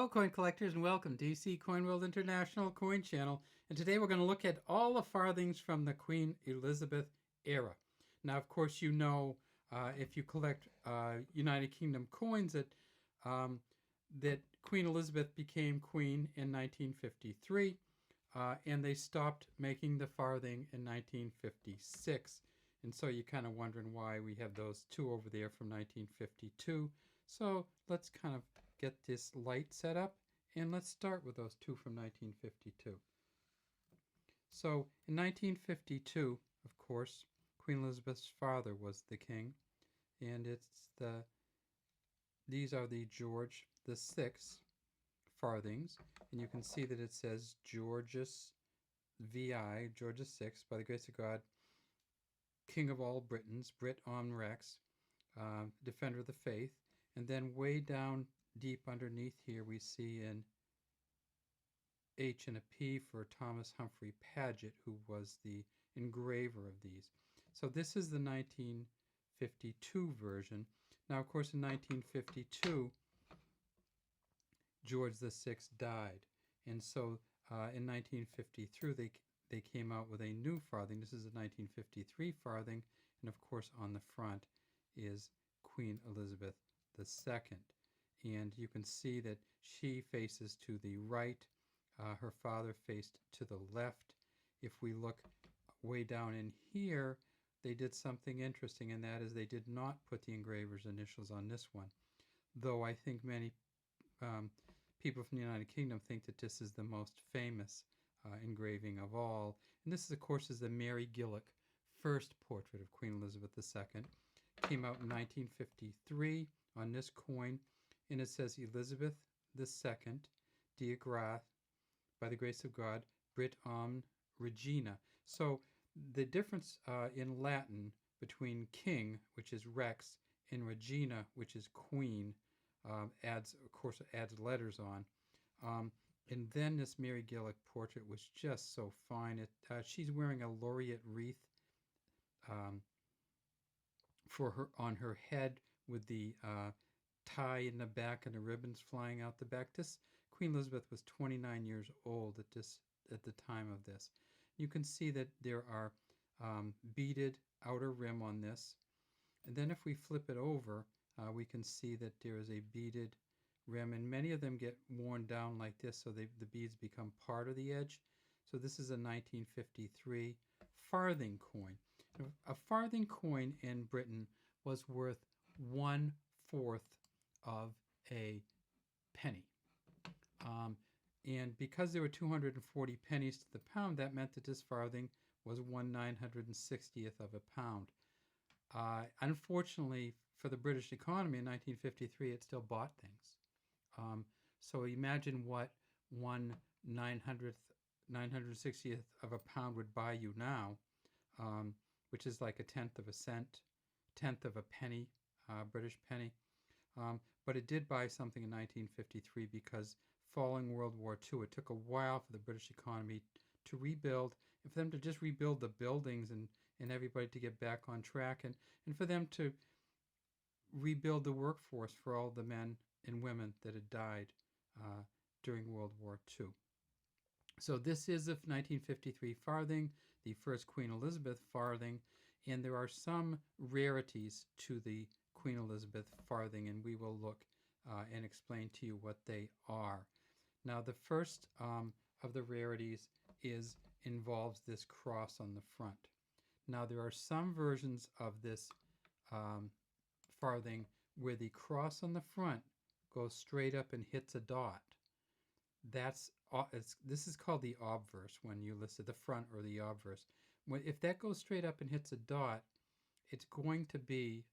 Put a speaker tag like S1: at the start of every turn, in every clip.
S1: Hello coin collectors and welcome to DC Coin World International Coin Channel, and today we're going to look at all the farthings from the Queen Elizabeth era. Now of course you know if you collect United Kingdom coins that Queen Elizabeth became queen in 1953 and they stopped making the farthing in 1956, and so you're kind of wondering why we have those two over there from 1952. So let's kind of get this light set up, and let's start with those two from 1952. So in 1952, of course, Queen Elizabeth's father was the king, and these are the George VI farthings, and you can see that it says Georgius VI, Georgius VI, by the grace of God, King of all Britons, Britt Rex, Defender of the Faith. And then way down deep underneath here we see an H and a P for Thomas Humphrey Paget, who was the engraver of these. So this is the 1952 version. Now of course in 1952 George VI died, and so in 1953 they came out with a new farthing. This is a 1953 farthing, and of course on the front is Queen Elizabeth II, and you can see that she faces to the right, her father faced to the left. If we look way down in here, they did something interesting, and that is they did not put the engraver's initials on this one, though I think many people from the United Kingdom think that this is the most famous engraving of all. And this, of course, is the Mary Gillick first portrait of Queen Elizabeth II. Came out in 1953 on this coin, and it says Elizabeth II, Dea Grath, by the grace of God, Britt Regina. So the difference in Latin between king, which is Rex, and Regina, which is queen, adds letters on. And then this Mary Gillick portrait was just so fine. She's wearing a laureate wreath for her on her head, with the tie in the back and the ribbons flying out the back. This Queen Elizabeth was 29 years old at the time of this. You can see that there are beaded outer rim on this, and then if we flip it over, we can see that there is a beaded rim, and many of them get worn down like this, so the beads become part of the edge. So this is a 1953 farthing coin. A farthing coin in Britain was worth 1/4 of a penny. And because there were 240 pennies to the pound, that meant that this farthing was 1/960th of a pound. Unfortunately for the British economy in 1953, it still bought things. So imagine what 1/960th of a pound would buy you now, which is like 1/10 of a cent, 1/10 of a penny, British penny. But it did buy something in 1953 because following World War II, it took a while for the British economy to rebuild, and for them to just rebuild the buildings and everybody to get back on track, and for them to rebuild the workforce for all the men and women that had died during World War II. So this is a 1953 farthing, the first Queen Elizabeth farthing, and there are some rarities to the Queen Elizabeth farthing, and we will look and explain to you what they are. Now the first of the rarities involves this cross on the front. Now there are some versions of this farthing where the cross on the front goes straight up and hits a dot. This is called the Obverse when you list at the front, or the Obverse. If that goes straight up and hits a dot, it's going to be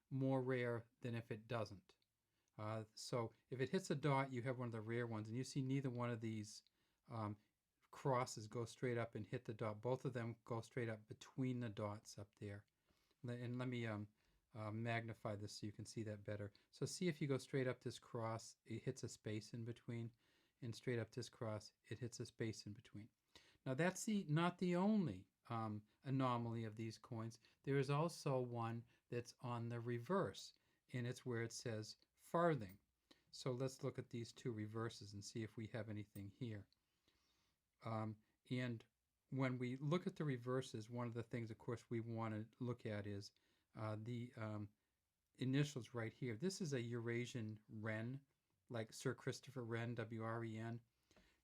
S1: more rare than if it doesn't. So if it hits a dot, you have one of the rare ones, and you see neither one of these crosses go straight up and hit the dot. Both of them go straight up between the dots up there. And let me magnify this so you can see that better. So see, if you go straight up this cross, it hits a space in between, and straight up this cross, it hits a space in between. Now that's not the only anomaly of these coins. There is also one that's on the reverse, and it's where it says farthing. So let's look at these two reverses and see if we have anything here. And when we look at the reverses, one of the things, of course, we want to look at is the initials right here. This is a Eurasian Wren, like Sir Christopher Wren, W-R-E-N.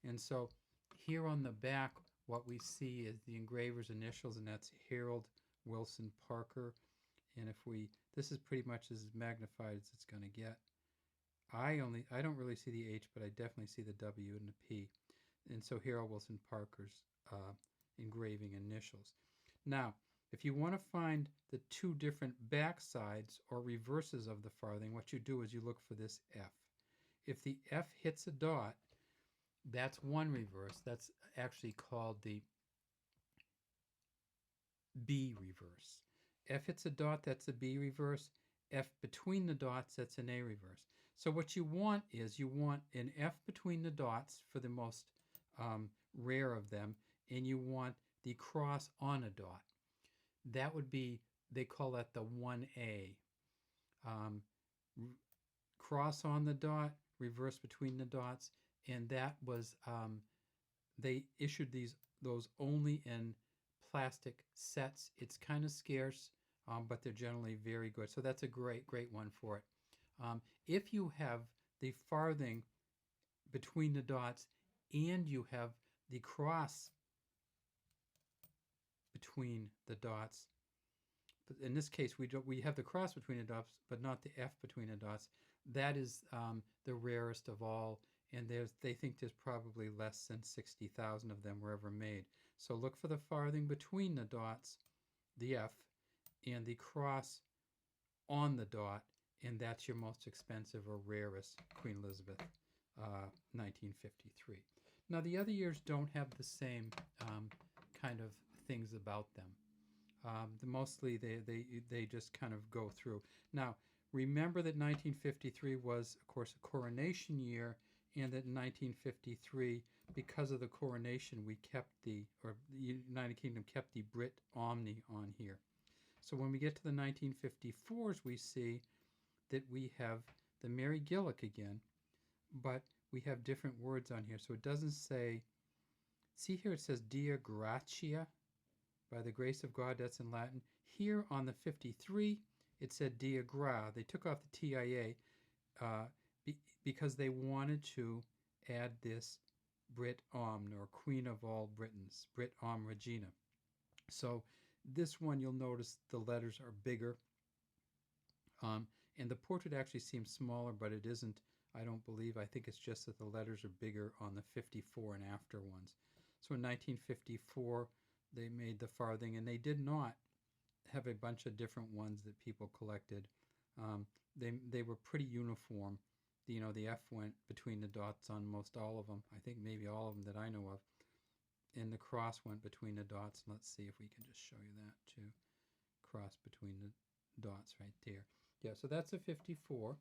S1: And so here on the back, what we see is the engraver's initials, and that's Harold Wilson Parker. And if we, this is pretty much as magnified as it's going to get. I don't really see the H, but I definitely see the W and the P. And so Harold Wilson Parker's engraving initials. Now, if you want to find the two different back sides or reverses of the farthing, what you do is you look for this F. If the F hits a dot, that's one reverse. That's actually called the B reverse. F hits a dot, that's a B reverse. F between the dots, that's an A reverse. So what you want is you want an F between the dots for the most rare of them, and you want the cross on a dot. That would be, they call that the 1A. Cross on the dot, reverse between the dots, and that was, they issued those only in plastic sets. It's kind of scarce, but they're generally very good. So that's a great one for it. If you have the farthing between the dots and you have the cross between the dots, but in this case we have the cross between the dots but not the F between the dots, that is the rarest of all, and they think there's probably less than 60,000 of them were ever made. So look for the farthing between the dots, the F, and the cross on the dot, and that's your most expensive or rarest Queen Elizabeth 1953. Now the other years don't have the same kind of things about them. Mostly they just kind of go through. Now remember that 1953 was, of course, a coronation year, and that in 1953, because of the coronation, we kept the United Kingdom kept the Britt Omni on here. So when we get to the 1954s, we see that we have the Mary Gillick again, but we have different words on here. So it doesn't say, see here it says Dia Gratia, by the grace of God, that's in Latin. Here on the 53, it said Dia Gra. They took off the TIA because they wanted to add this Britt Omne, or Queen of all Britons, Britt Omne Regina. So this one, you'll notice the letters are bigger. And the portrait actually seems smaller, but it isn't, I don't believe. I think it's just that the letters are bigger on the 54 and after ones. So in 1954, they made the farthing, and they did not have a bunch of different ones that people collected. They were pretty uniform. The F went between the dots on most all of them. I think maybe all of them that I know of. And the cross went between the dots. Let's see if we can just show you that too. Cross between the dots right there. Yeah, so that's a 54.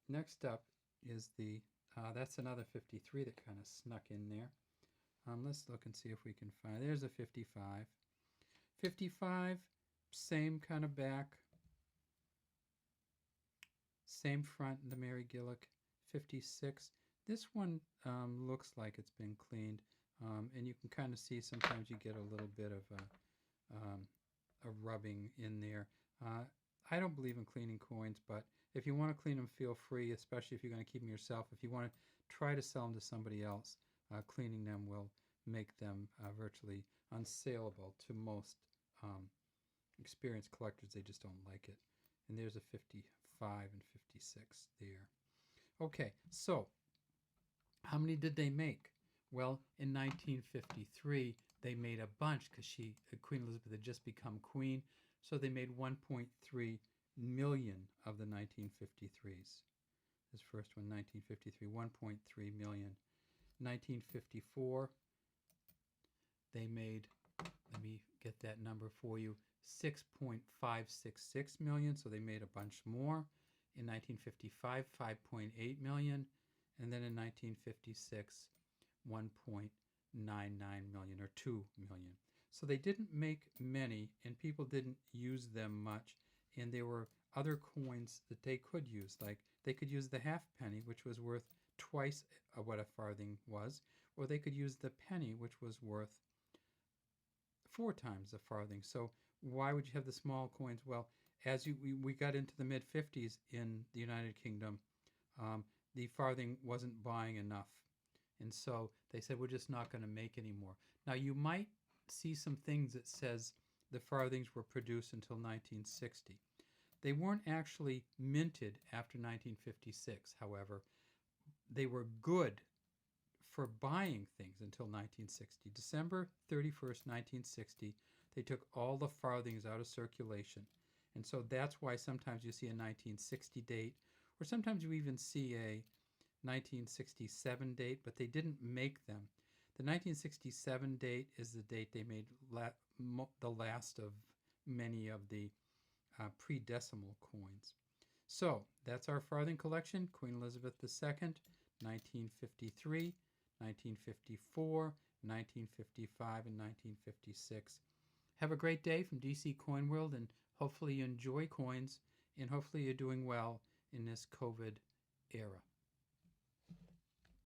S1: Next up is the, that's another 53 that kind of snuck in there. Let's look and see if we can find, there's a 55. 55, same kind of back. Same front, the Mary Gillick. 56. This one looks like it's been cleaned, and you can kind of see sometimes you get a little bit of a rubbing in there. I don't believe in cleaning coins, but if you want to clean them, feel free, especially if you're going to keep them yourself. If you want to try to sell them to somebody else, cleaning them will make them virtually unsaleable to most experienced collectors. They just don't like it. And there's a 55 and 56 there. Okay, so how many did they make? Well, in 1953, they made a bunch because Queen Elizabeth had just become queen. So they made 1.3 million of the 1953s. This first one, 1953, 1.3 million. 1954, they made, let me get that number for you, 6.566 million, so they made a bunch more. In 1955, 5.8 million, and then in 1956, 1.99 million, or 2 million. So they didn't make many, and people didn't use them much, and there were other coins that they could use, like They could use the halfpenny, which was worth twice what a farthing was, or they could use the penny, which was worth 4 times a farthing. So why would you have the small coins? Well, as we got into the mid-50s in the United Kingdom, the farthing wasn't buying enough. And so they said, we're just not going to make any more. Now, you might see some things that says the farthings were produced until 1960. They weren't actually minted after 1956, however. They were good for buying things until 1960. December 31st, 1960, they took all the farthings out of circulation. And so that's why sometimes you see a 1960 date, or sometimes you even see a 1967 date, but they didn't make them. The 1967 date is the date they made the last of many of the pre-decimal coins. So that's our farthing collection, Queen Elizabeth II, 1953, 1954, 1955, and 1956. Have a great day from DC Coin World, and hopefully you enjoy coins, and hopefully you're doing well in this COVID era.